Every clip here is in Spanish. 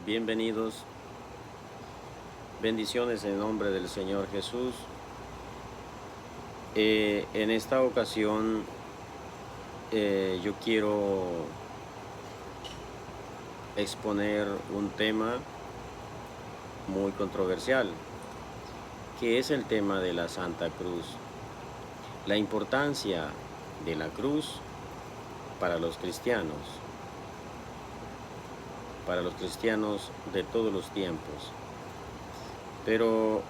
Bienvenidos, bendiciones en nombre del Señor Jesús. En esta ocasión yo quiero exponer un tema muy controversial, que es el tema de la Santa Cruz. La importancia de la cruz para los cristianos de todos los tiempos. Pero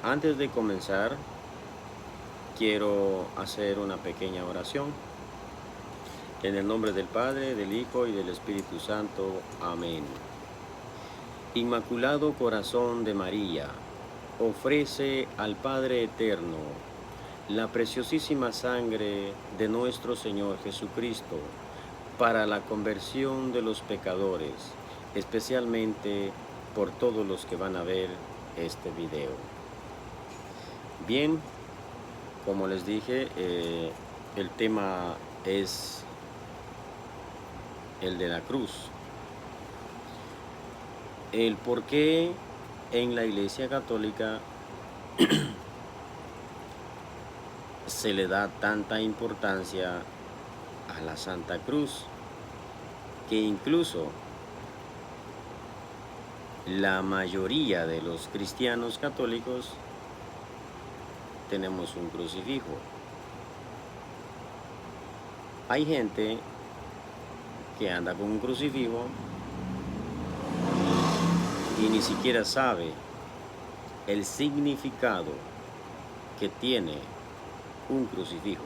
antes de comenzar, quiero hacer una pequeña oración. En el nombre del Padre, del Hijo y del Espíritu Santo. Amén. Inmaculado Corazón de María, ofrece al Padre Eterno la preciosísima sangre de nuestro Señor Jesucristo para la conversión de los pecadores, especialmente por todos los que van a ver este video. Bien, como les dije, el tema es el de la cruz. El por qué en la Iglesia Católica se le da tanta importancia a la Santa Cruz, que incluso la mayoría de los cristianos católicos tenemos un crucifijo. Hay gente que anda con un crucifijo y ni siquiera sabe el significado que tiene un crucifijo.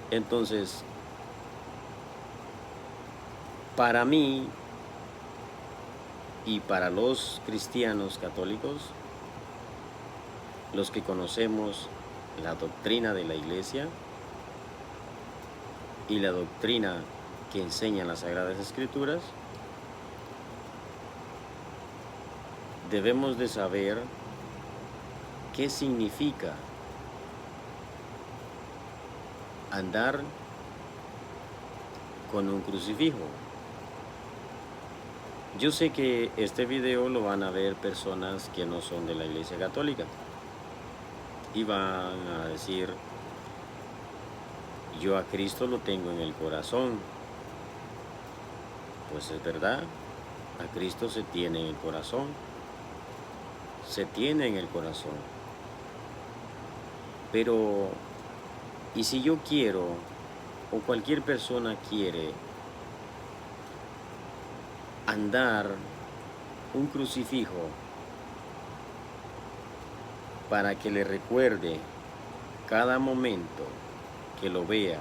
Entonces, para mí y para los cristianos católicos, los que conocemos la doctrina de la Iglesia y la doctrina que enseñan las Sagradas Escrituras, debemos de saber qué significa andar con un crucifijo. Yo sé que este video lo van a ver personas que no son de la Iglesia Católica y van a decir: yo a Cristo lo tengo en el corazón. Pues es verdad, a Cristo se tiene en el corazón, se tiene en el corazón. Pero, ¿y si yo quiero, o cualquier persona quiere, andar un crucifijo para que le recuerde cada momento que lo vea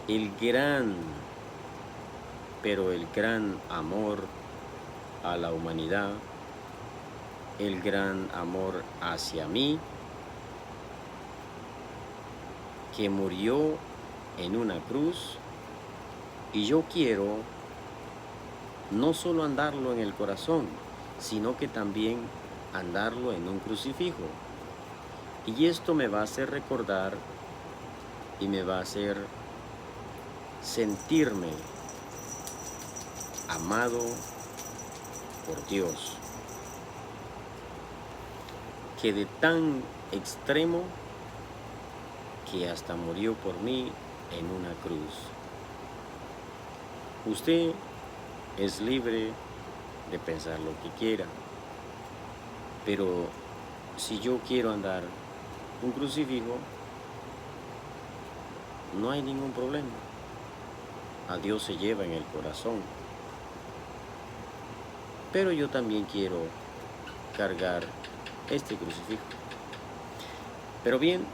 el gran, pero el gran amor a la humanidad, el gran amor hacia mí, que murió en una cruz? Y yo quiero no solo andarlo en el corazón, sino que también andarlo en un crucifijo. Y esto me va a hacer recordar y me va a hacer sentirme amado por Dios, que de tan extremo que hasta murió por mí en una cruz. Usted es libre de pensar lo que quiera, pero si yo quiero andar un crucifijo, no hay ningún problema. A Dios se lleva en el corazón. Pero yo también quiero cargar este crucifijo. Pero bien,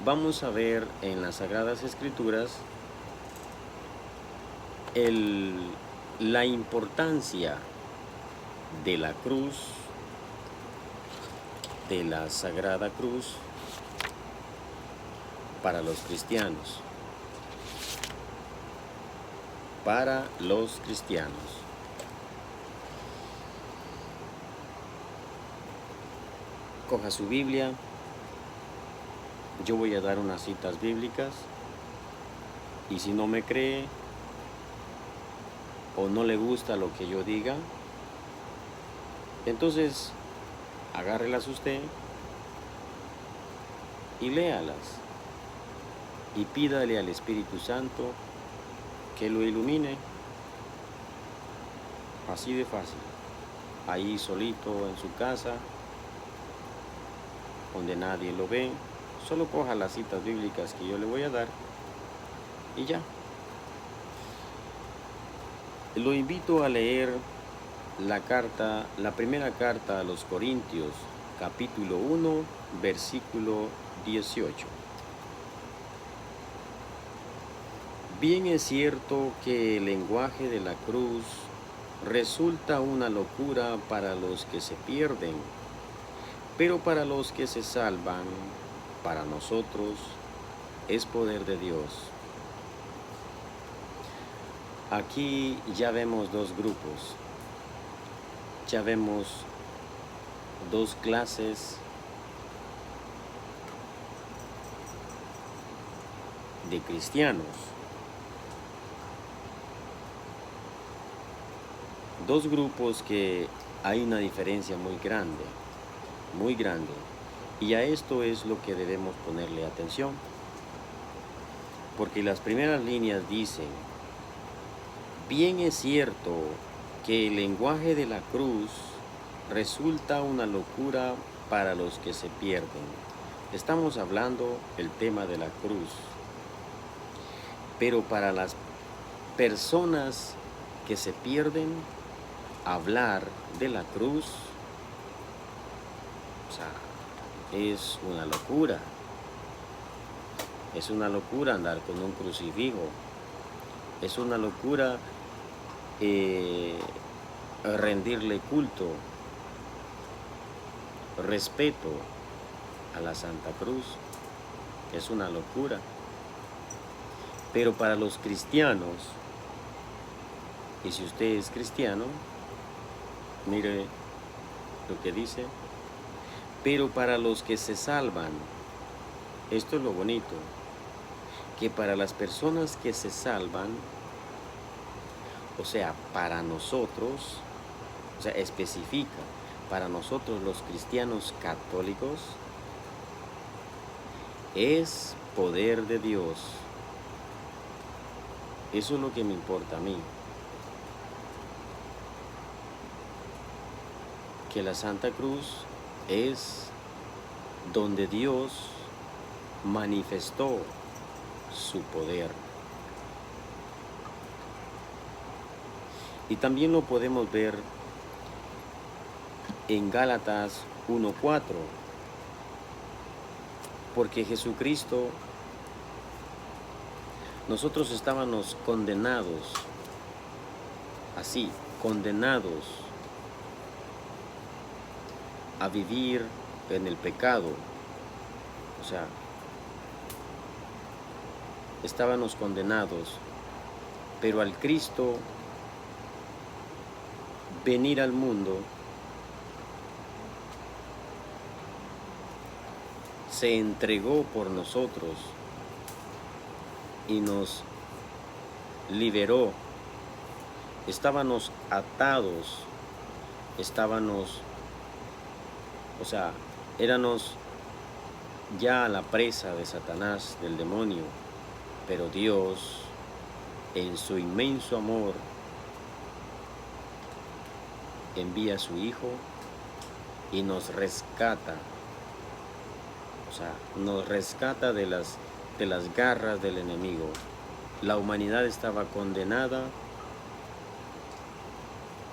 vamos a ver en las Sagradas Escrituras la importancia de la cruz, de la Sagrada Cruz, para los cristianos. Para los cristianos. Coja su Biblia. Yo voy a dar unas citas bíblicas y si no me cree, o no le gusta lo que yo diga, entonces agárrelas usted y léalas y pídale al Espíritu Santo que lo ilumine. Así de fácil, ahí solito en su casa, donde nadie lo ve, solo coja las citas bíblicas que yo le voy a dar y ya. Lo invito a leer la primera carta a los Corintios, capítulo 1, versículo 18. Bien es cierto que el lenguaje de la cruz resulta una locura para los que se pierden, pero para los que se salvan, para nosotros, es poder de Dios. Aquí ya vemos dos grupos, ya vemos dos clases de cristianos, dos grupos que hay una diferencia muy grande, y a esto es lo que debemos ponerle atención, porque las primeras líneas dicen: bien es cierto que el lenguaje de la cruz resulta una locura para los que se pierden. Estamos hablando el tema de la cruz. Pero para las personas que se pierden, hablar de la cruz, o sea, es una locura. Es una locura andar con un crucifijo. Es una locura rendirle culto, respeto a la Santa Cruz. Es una locura. Pero para los cristianos, y si usted es cristiano, mire lo que dice: pero para los que se salvan, esto es lo bonito, que para las personas que se salvan, o sea, para nosotros, o sea, especifica, para nosotros los cristianos católicos, es poder de Dios. Eso es lo que me importa a mí. Que la Santa Cruz es donde Dios manifestó su poder. Y también lo podemos ver en Gálatas 1:4, porque Jesucristo, nosotros estábamos condenados, así, condenados a vivir en el pecado, o sea, estábamos condenados, pero al Cristo venir al mundo, se entregó por nosotros y nos liberó. Estábamos atados, o sea, éramos ya a la presa de Satanás, del demonio, pero Dios, en su inmenso amor, envía a su Hijo y nos rescata, o sea, nos rescata de las garras del enemigo. La humanidad estaba condenada,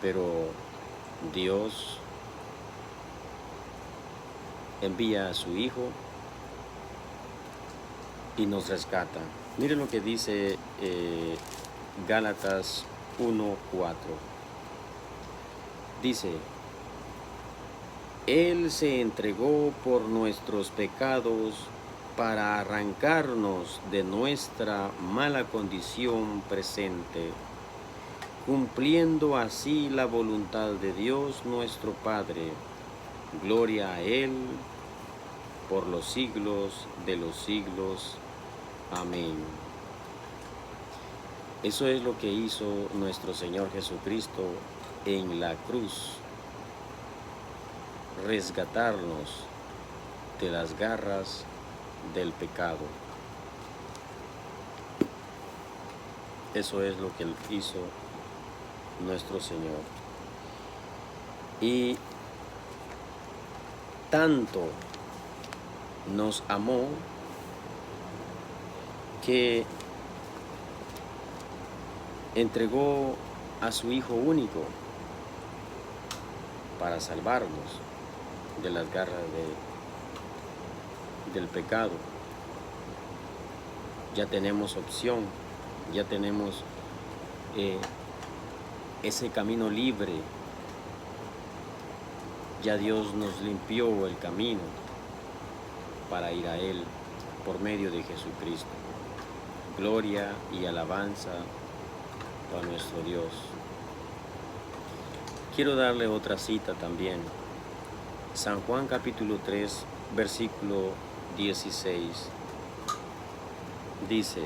pero Dios envía a su Hijo y nos rescata. Miren lo que dice Gálatas 1:4. Dice: Él se entregó por nuestros pecados para arrancarnos de nuestra mala condición presente, cumpliendo así la voluntad de Dios nuestro Padre. Gloria a Él por los siglos de los siglos. Amén. Eso es lo que hizo nuestro Señor Jesucristo en la cruz, resgatarnos de las garras del pecado. Eso es lo que hizo nuestro Señor. Y tanto nos amó que entregó a su Hijo único para salvarnos de las garras del pecado. Ya tenemos opción, ya tenemos ese camino libre. Ya Dios nos limpió el camino para ir a Él por medio de Jesucristo. Gloria y alabanza a nuestro Dios. Quiero darle otra cita también. San Juan capítulo 3, versículo 16. Dice: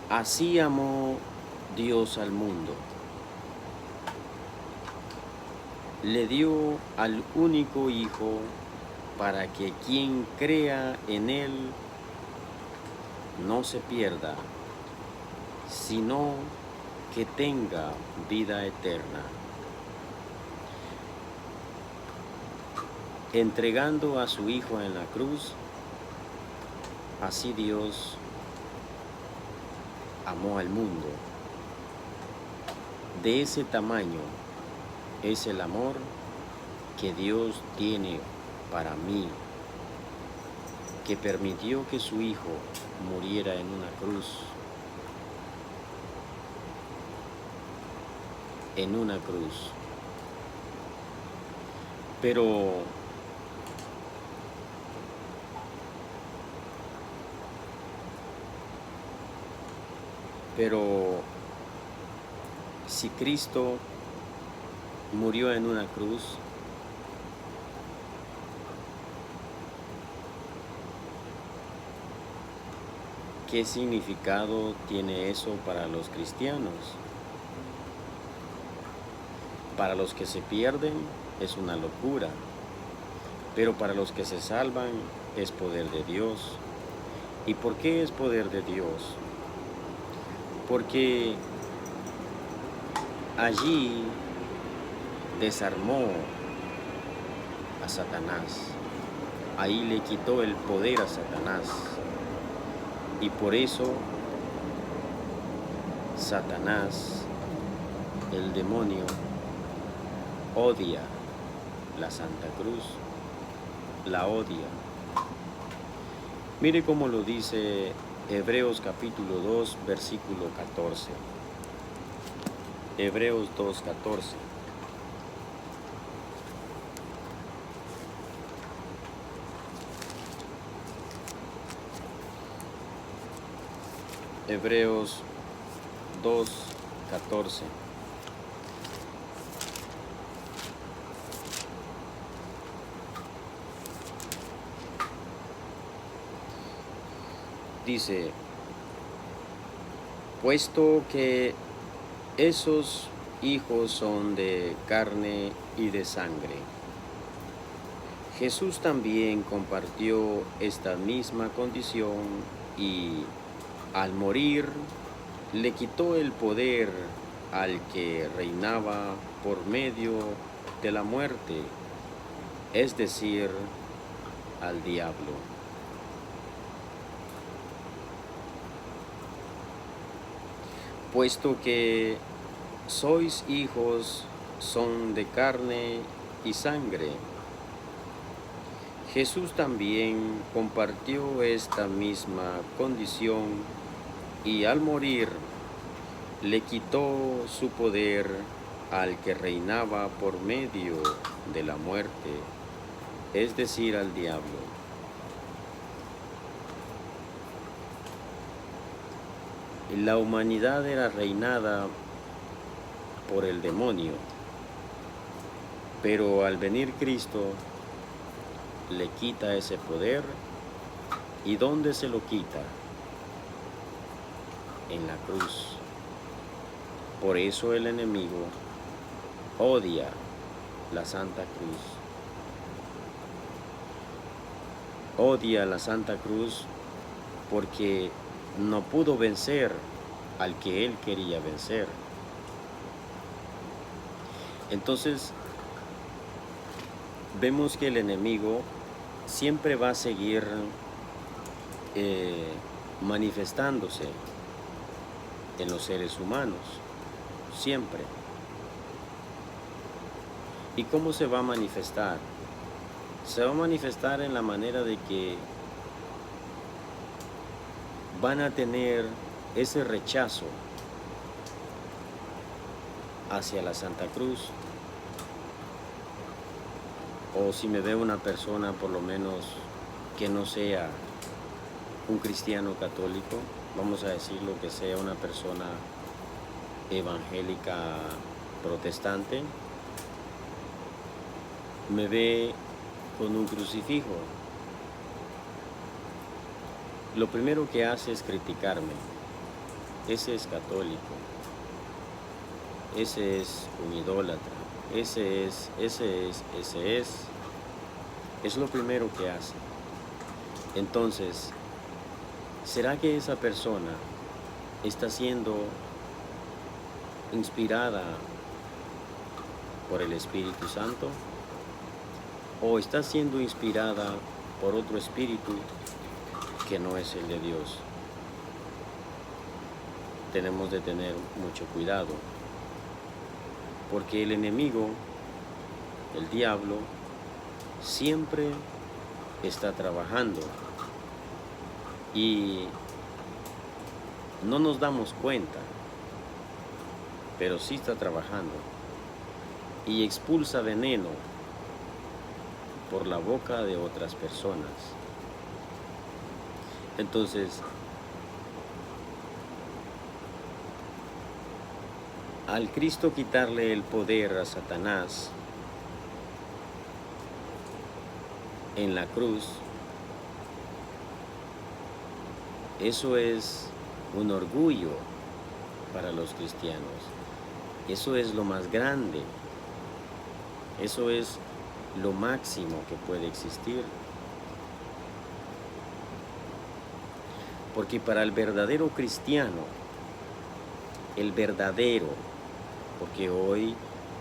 así amó Dios al mundo. Le dio al único Hijo para que quien crea en Él no se pierda, sino que tenga vida eterna. Entregando a su Hijo en la cruz, así Dios amó al mundo. De ese tamaño es el amor que Dios tiene para mí, que permitió que su Hijo muriera en una cruz. En una cruz. Pero si Cristo murió en una cruz, ¿qué significado tiene eso para los cristianos? Para los que se pierden es una locura, pero para los que se salvan es poder de Dios. ¿Y por qué es poder de Dios? Porque allí desarmó a Satanás, ahí le quitó el poder a Satanás, y por eso Satanás, el demonio, odia la Santa Cruz, la odia. Mire cómo lo dice Hebreos capítulo 2, versículo 14. Hebreos 2, 14. Hebreos 2, 14. Dice: puesto que esos hijos son de carne y de sangre, Jesús también compartió esta misma condición y al morir le quitó el poder al que reinaba por medio de la muerte, es decir, al diablo. Puesto que sois hijos son de carne y sangre, Jesús también compartió esta misma condición y al morir le quitó su poder al que reinaba por medio de la muerte, es decir, al diablo. La humanidad era reinada por el demonio, pero al venir Cristo le quita ese poder. ¿Y dónde se lo quita? En la cruz. Por eso el enemigo odia la Santa Cruz. Odia la Santa Cruz porque no pudo vencer al que él quería vencer. Entonces, vemos que el enemigo siempre va a seguir manifestándose en los seres humanos, siempre. ¿Y cómo se va a manifestar? Se va a manifestar en la manera de que van a tener ese rechazo hacia la Santa Cruz. O si me ve una persona, por lo menos que no sea un cristiano católico, vamos a decirlo, que sea una persona evangélica protestante, me ve con un crucifijo, lo primero que hace es criticarme. Ese es católico, ese es un idólatra, ese es lo primero que hace. Entonces, ¿será que esa persona está siendo inspirada por el Espíritu Santo? ¿O está siendo inspirada por otro espíritu que no es el de Dios? Tenemos de tener mucho cuidado, porque el enemigo, el diablo, siempre está trabajando y no nos damos cuenta, pero sí está trabajando y expulsa veneno por la boca de otras personas. Entonces, al Cristo quitarle el poder a Satanás en la cruz, eso es un orgullo para los cristianos. Eso es lo más grande. Eso es lo máximo que puede existir. Porque para el verdadero cristiano, el verdadero, porque hoy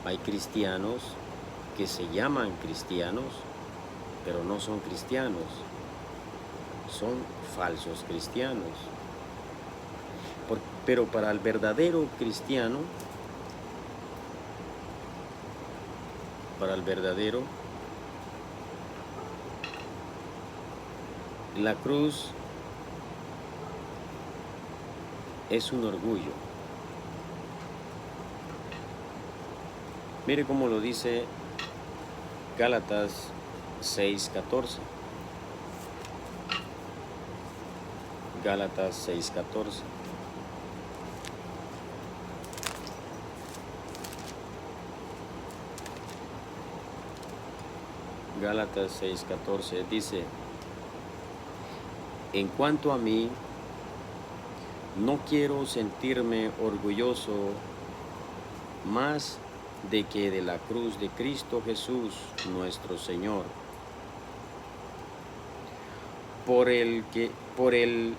hay cristianos que se llaman cristianos, pero no son cristianos, son falsos cristianos. Pero para el verdadero cristiano, para el verdadero, la cruz es un orgullo. Mire cómo lo dice Gálatas 6:14. Gálatas 6:14. Gálatas 6:14 dice: en cuanto a mí, no quiero sentirme orgulloso más de que de la cruz de Cristo Jesús, nuestro Señor, por el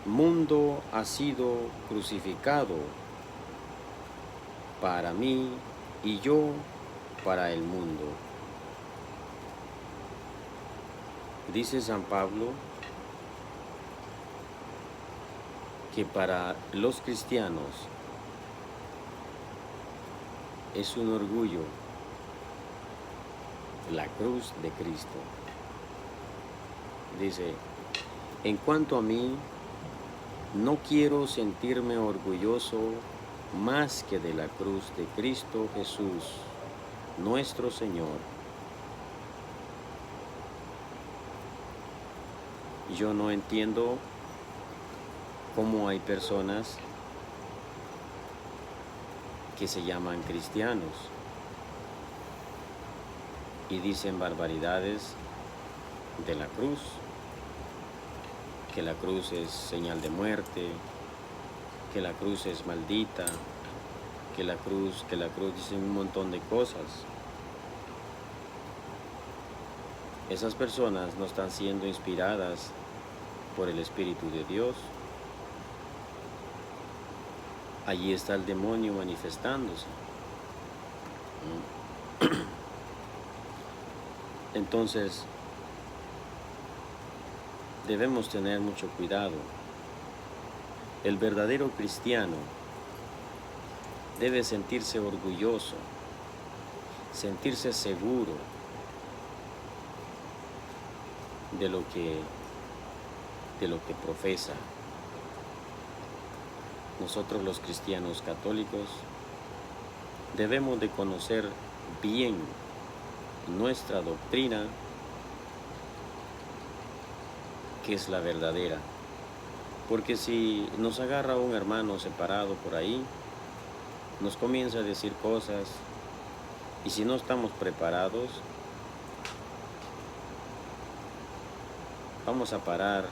mundo ha sido crucificado para mí y yo para el mundo. Dice San Pablo que para los cristianos es un orgullo la cruz de Cristo. Dice: en cuanto a mí, no quiero sentirme orgulloso más que de la cruz de Cristo Jesús, nuestro Señor. Yo no entiendo cómo hay personas que se llaman cristianos y dicen barbaridades de la cruz, que la cruz es señal de muerte, que la cruz es maldita, que la cruz dicen un montón de cosas. Esas personas no están siendo inspiradas por el Espíritu de Dios. Allí está el demonio manifestándose. Entonces, debemos tener mucho cuidado. El verdadero cristiano debe sentirse orgulloso, sentirse seguro de lo que profesa. Nosotros los cristianos católicos debemos de conocer bien nuestra doctrina, que es la verdadera. Porque si nos agarra un hermano separado por ahí, nos comienza a decir cosas, y si no estamos preparados, vamos a parar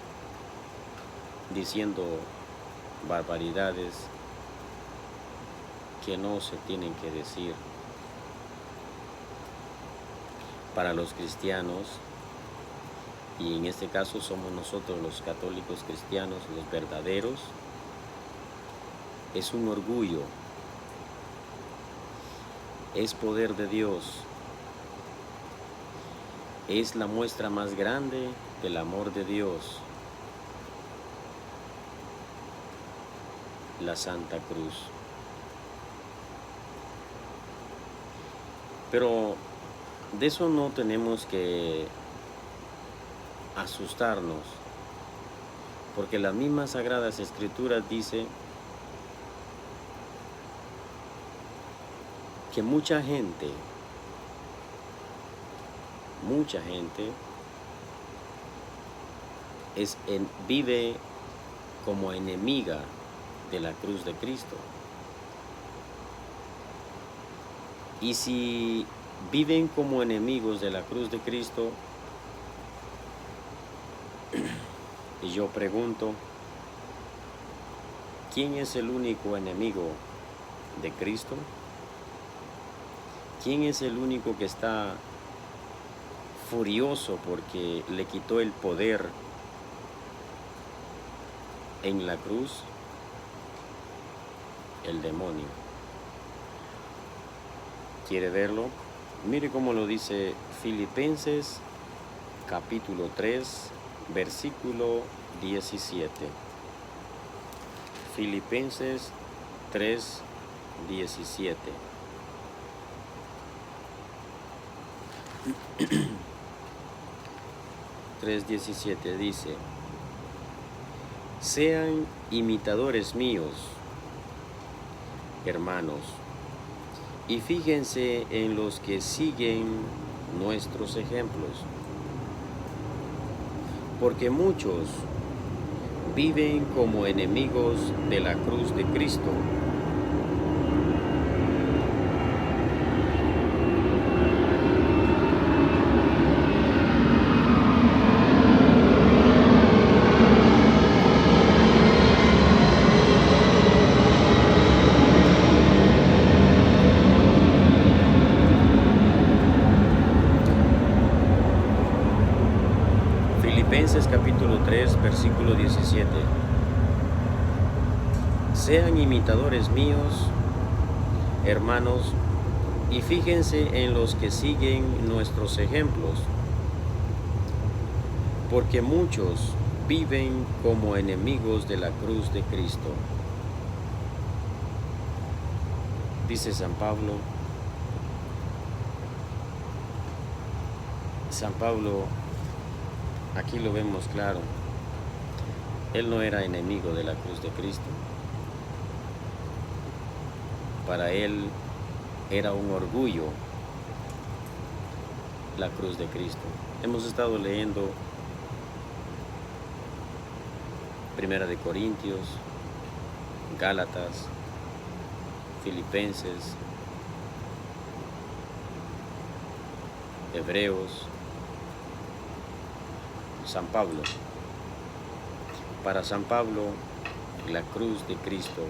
diciendo barbaridades que no se tienen que decir. Para los cristianos, y en este caso somos nosotros los católicos cristianos, los verdaderos, es un orgullo, es poder de Dios, es la muestra más grande del amor de Dios, la Santa Cruz. Pero de eso no tenemos que asustarnos, porque las mismas Sagradas Escrituras dice que mucha gente vive como enemiga de la cruz de Cristo. Y si viven como enemigos de la cruz de Cristo, y yo pregunto, ¿quién es el único enemigo de Cristo? ¿Quién es el único que está furioso porque le quitó el poder en la cruz? El demonio. ¿Quiere verlo? Mire cómo lo dice Filipenses capítulo 3, versículo 17. Filipenses 3, 17. Dice: sean imitadores míos, hermanos, y fíjense en los que siguen nuestros ejemplos, porque muchos viven como enemigos de la cruz de Cristo. Filipenses capítulo 3, versículo 17. Sean imitadores míos, hermanos, y fíjense en los que siguen nuestros ejemplos, porque muchos viven como enemigos de la cruz de Cristo. Dice San Pablo, aquí lo vemos claro, él no era enemigo de la cruz de Cristo. Para él era un orgullo la cruz de Cristo. Hemos estado leyendo Primera de Corintios, Gálatas, Filipenses, Hebreos, San Pablo. Para San Pablo, la cruz de Cristo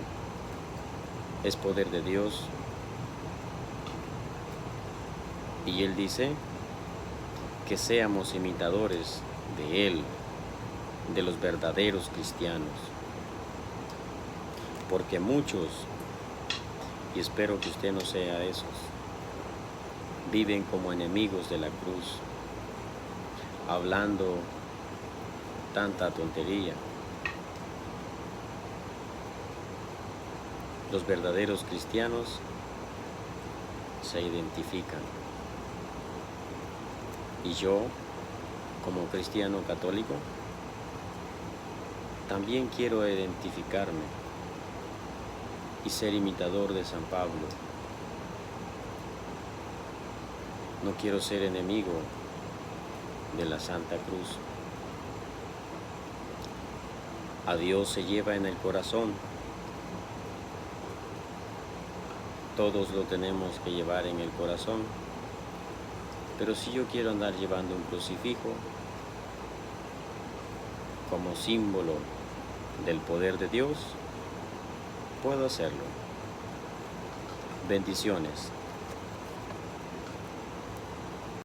es poder de Dios, y él dice que seamos imitadores de Él, de los verdaderos cristianos, porque muchos, y espero que usted no sea esos, viven como enemigos de la cruz, hablando tanta tontería. Los verdaderos cristianos se identifican. Y yo, como cristiano católico, también quiero identificarme y ser imitador de San Pablo. No quiero ser enemigo de la Santa Cruz. A Dios se lleva en el corazón. Todos lo tenemos que llevar en el corazón. Pero si yo quiero andar llevando un crucifijo como símbolo del poder de Dios, puedo hacerlo. Bendiciones.